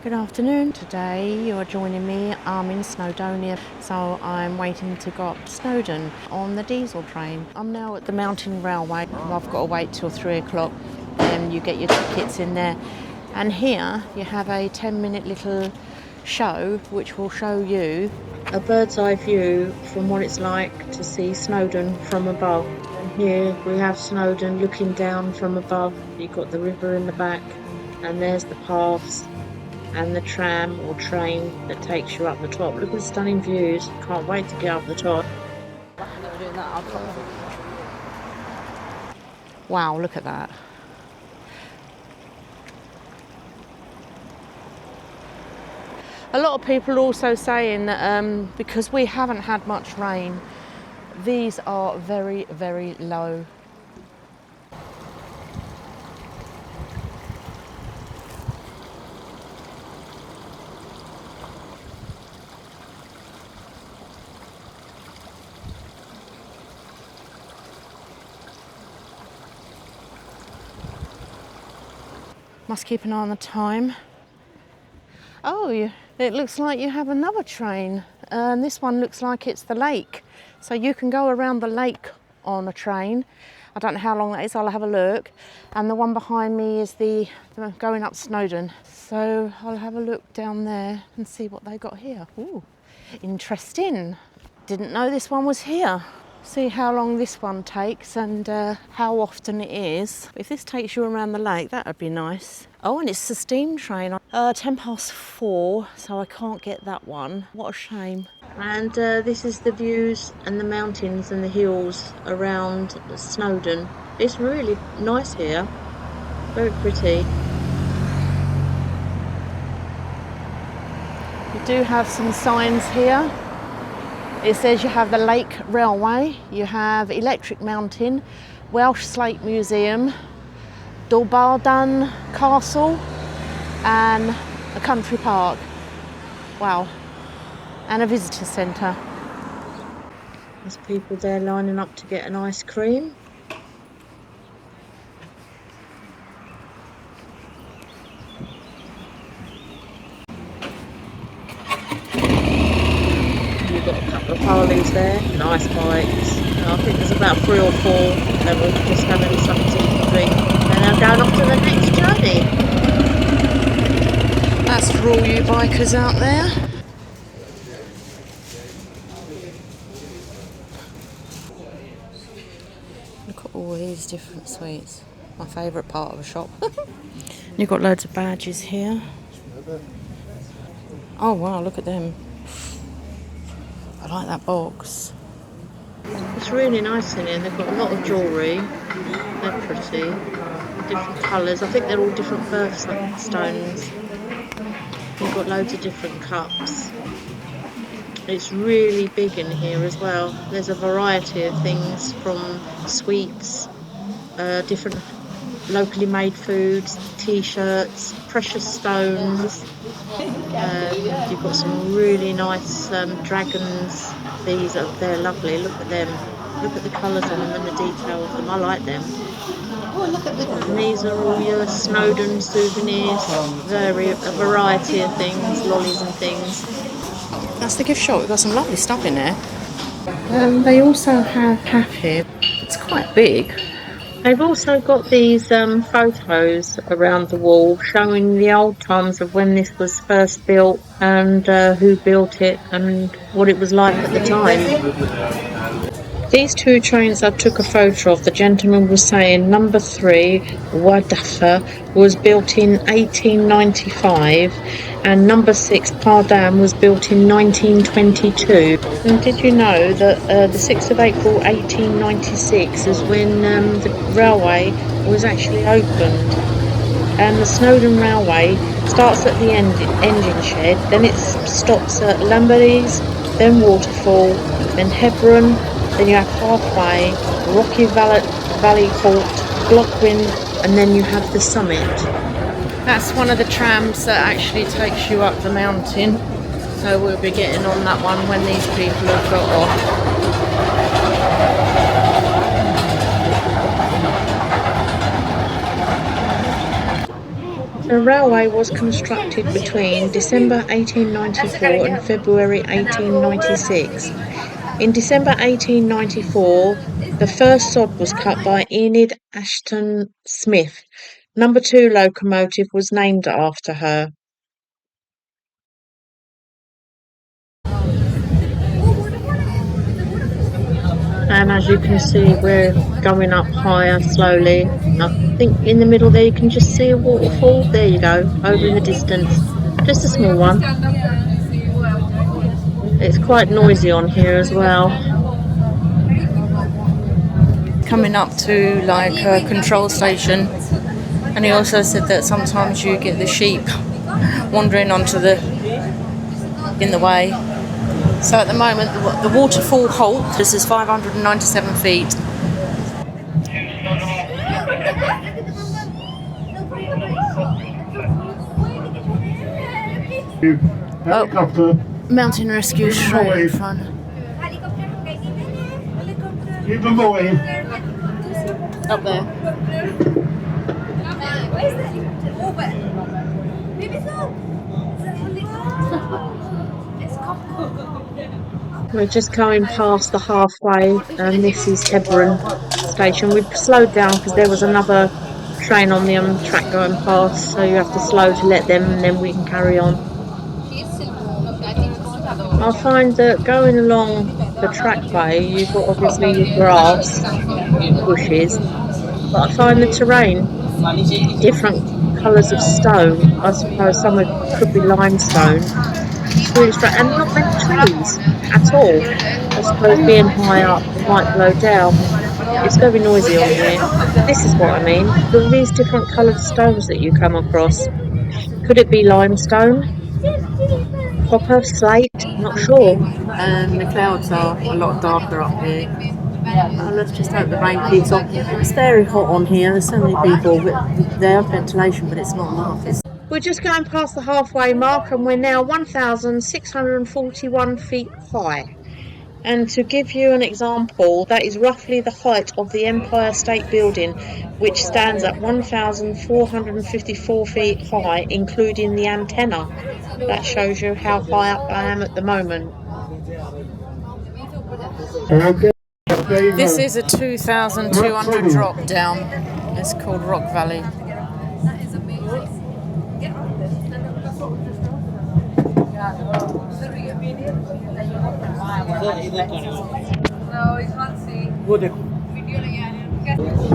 Good afternoon. Today you're joining me. I'm in Snowdonia, so I'm waiting to go up to Snowdon on the diesel train. I'm now at the mountain railway. I've got to wait till 3 o'clock and you get your tickets in there. And here you have a 10-minute little show which will show you a bird's eye view from what it's like to see Snowdon from above. And here we have Snowdon looking down from above. You've got the river in the back and there's the paths and the tram or train that takes you up the top. Look at the stunning views. Can't wait to get up the top. Wow, look at that. A lot of people are also saying that because we haven't had much rain, these are very, very low. Must keep an eye on the time. Oh, it looks like you have another train. And this one looks like it's the lake. So you can go around the lake on a train. I don't know how long that is, I'll have a look. And the one behind me is the going up Snowdon. So I'll have a look down there and see what they got here. Ooh, interesting. Didn't know this one was here. See how long this one takes and how often it is. If this takes you around the lake, that would be nice. Oh, and it's the steam train. 4:10, so I can't get that one. What a shame. And this is the views and the mountains and the hills around Snowdon. It's really nice here. Very pretty. We do have some signs here. It says you have the Lake Railway, you have Electric Mountain, Welsh Slate Museum, Snowdon Castle and a country park. Wow. And a visitor centre. There's people there lining up to get an ice cream. Got a couple of Harleys there, nice bikes. I think there's about 3 or 4 that were just having something to drink. And I'm going off to the next journey. That's for all you bikers out there. Look at all these different sweets. My favourite part of the shop. You've got loads of badges here. Oh wow, look at them. I like that box. It's really nice in here. They've got a lot of jewellery. They're pretty. Different colours. I think they're all different birthstones. You've got loads of different cups. It's really big in here as well. There's a variety of things from sweets, different locally made foods, t-shirts, precious stones. You've got some really nice dragons. They're lovely. Look at them. Look at the colours on them and the detail of them. I like them. And these are all your Snowdon souvenirs. A variety of things, lollies and things. That's the gift shop. We've got some lovely stuff in there. They also have a cafe. It's quite big. They've also got these photos around the wall showing the old times of when this was first built and who built it and what it was like at the time. These 2 trains I took a photo of, the gentleman was saying number 3, Wadafa, was built in 1895 and number 6, Pardam, was built in 1922. And did you know that the 6th of April 1896 is when the railway was actually opened? And the Snowdon Railway starts at the engine shed, then it stops at Lambert's, then Waterfall, then Hebron, then you have Halfway, Rocky Valley Fort, Glockwin, and then you have the summit. That's one of the trams that actually takes you up the mountain. So we'll be getting on that one when these people have got off. The railway was constructed between December 1894 and February 1896. In December 1894, the first sod was cut by Enid Ashton Smith. Number 2 locomotive was named after her. And as you can see, we're going up higher slowly. I think in the middle there you can just see a waterfall. There you go, over in the distance. Just a small one. It's quite noisy on here as well. Coming up to like a control station, and he also said that sometimes you get the sheep wandering in the way. So at the moment the waterfall halt. This is 597 feet. Oh, mountain rescue straight in front. Up there. We're just going past the halfway, and this is Hebron station. We've slowed down because there was another train on the track going past, so you have to slow to let them, and then we can carry on. I find that going along the trackway, you've got obviously your grass, bushes, but I find the terrain, different colours of stone. I suppose some of it could be limestone. It's really strange, and not many trees at all. I suppose being high up, it might blow down. It's very noisy on here. This is what I mean. All these different coloured stones that you come across. Could it be limestone? Copper? Slate? Not sure. And the clouds are a lot darker up here. Let's just hope the rain keeps on. It's very hot on here. There's so many people. They have ventilation, but it's not enough. We're just going past the halfway mark, and we're now 1,641 feet high. And to give you an example, that is roughly the height of the Empire State Building, which stands at 1,454 feet high, including the antenna. That shows you how high up I am at the moment. This is a 2,200 drop down. It's called Rock Valley.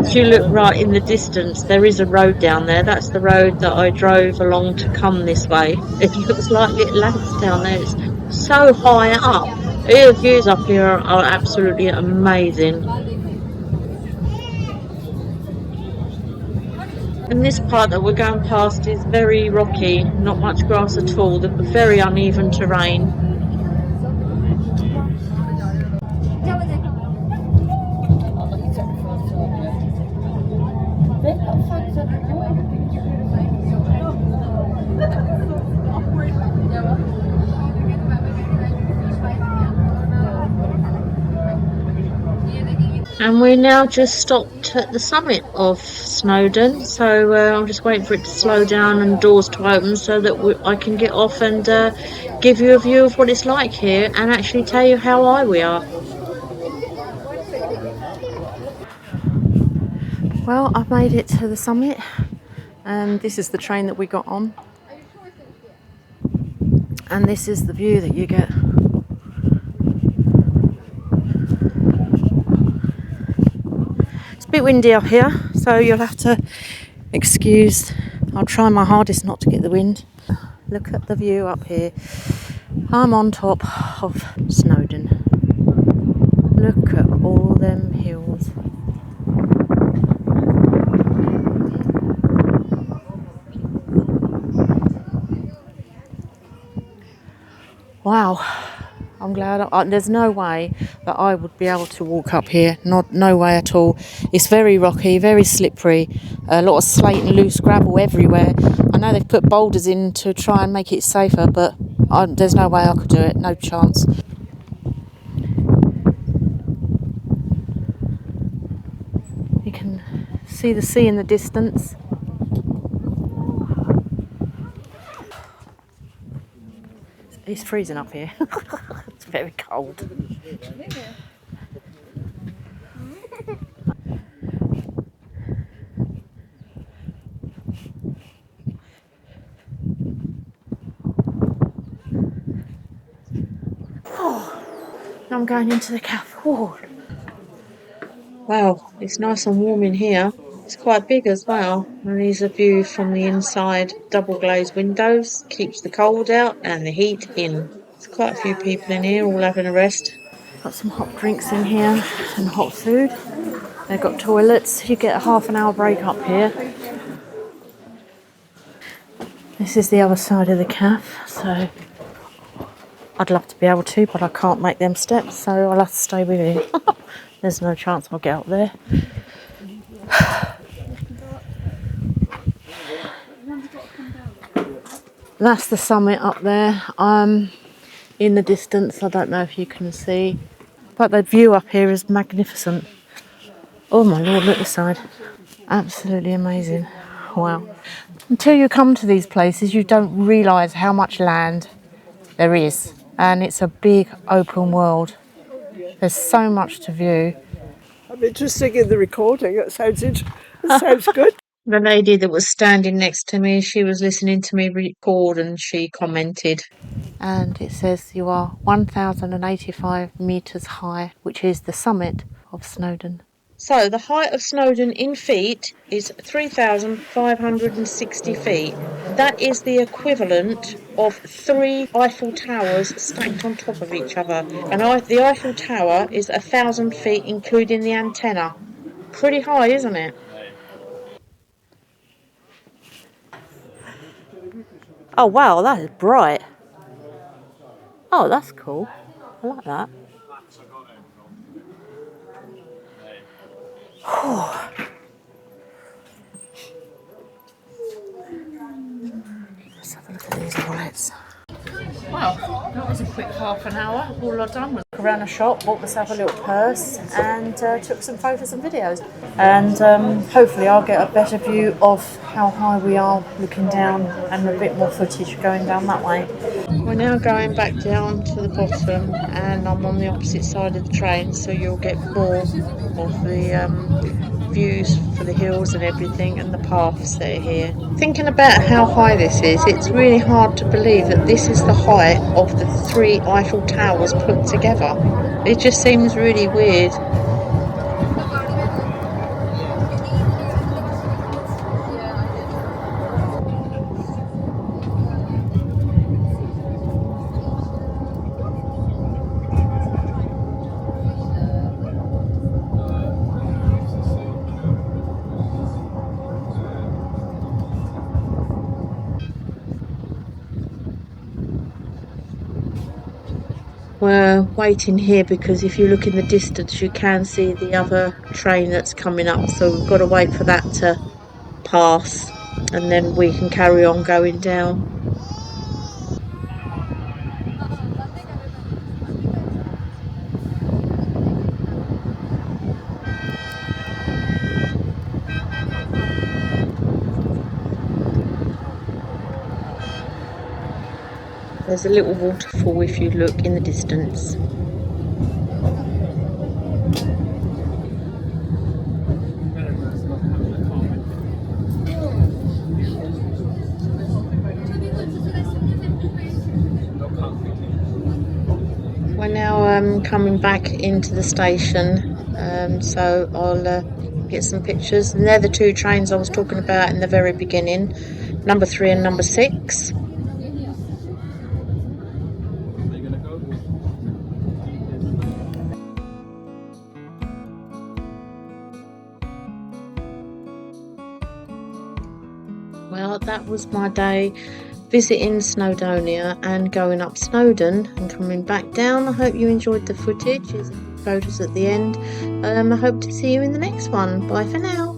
If you look right in the distance, there is a road down there. That's the road that I drove along to come this way. It looks like little lamps down there. It's so high up. The views up here are absolutely amazing. And this part that we're going past is very rocky, not much grass at all, very uneven terrain. And we're now just stopped at the summit of Snowdon, so I'm just waiting for it to slow down and doors to open so that I can get off and give you a view of what it's like here and actually tell you how high we are. Well, I've made it to the summit, and this is the train that we got on, and this is the view that you get. It's a bit windy up here, so you'll have to excuse. I'll try my hardest not to get the wind. Look at the view up here. I'm on top of Snowdon. Look at all them hills. Wow, I'm glad. There's no way that I would be able to walk up here. No way at all. It's very rocky, very slippery. A lot of slate and loose gravel everywhere. I know they've put boulders in to try and make it safer, but there's no way I could do it. No chance. You can see the sea in the distance. It's freezing up here. It's very cold. Oh, now I'm going into the cafe. Oh. Wow, it's nice and warm in here. It's quite big as well. And there's a view from the inside. Double glazed windows, keeps the cold out and the heat in. There's quite a few people in here, all having a rest. Got some hot drinks in here and hot food. They've got toilets. You get a half an hour break up here. This is the other side of the cafe, so I'd love to be able to, but I can't make them steps, so I'll have to stay with you. There's no chance I'll get up there. That's the summit up there. In the distance, I don't know if you can see, but the view up here is magnificent. Oh my lord, look this side. Absolutely amazing. Wow. Until you come to these places, you don't realise how much land there is. And it's a big open world. There's so much to view. I'm interested in the recording. That sounds good. The lady that was standing next to me, she was listening to me record and she commented. And it says you are 1,085 metres high, which is the summit of Snowdon. So the height of Snowdon in feet is 3,560 feet. That is the equivalent of 3 Eiffel Towers stacked on top of each other. And the Eiffel Tower is 1,000 feet, including the antenna. Pretty high, isn't it? Oh wow, that is bright. Oh, that's cool. I like that. Let's have a look at these lights. Well, that was a quick half an hour. All I've done was look around the shop, bought myself a little purse and took some photos and videos. And hopefully I'll get a better view of how high we are looking down and a bit more footage going down that way. We're now going back down to the bottom and I'm on the opposite side of the train, so you'll get more of the views for the hills and everything and the paths that are here. Thinking about how high this is, it's really hard to believe that this is the height of the 3 Eiffel Towers put together. It just seems really weird. We're waiting here because if you look in the distance you can see the other train that's coming up, so we've got to wait for that to pass and then we can carry on going down. There's a little waterfall if you look in the distance. We're now coming back into the station, so I'll get some pictures. And they're the 2 trains I was talking about in the very beginning, number 3 and number 6. Well, that was my day visiting Snowdonia and going up Snowdon and coming back down. I hope you enjoyed the footage. There's photos at the end. I hope to see you in the next one. Bye for now.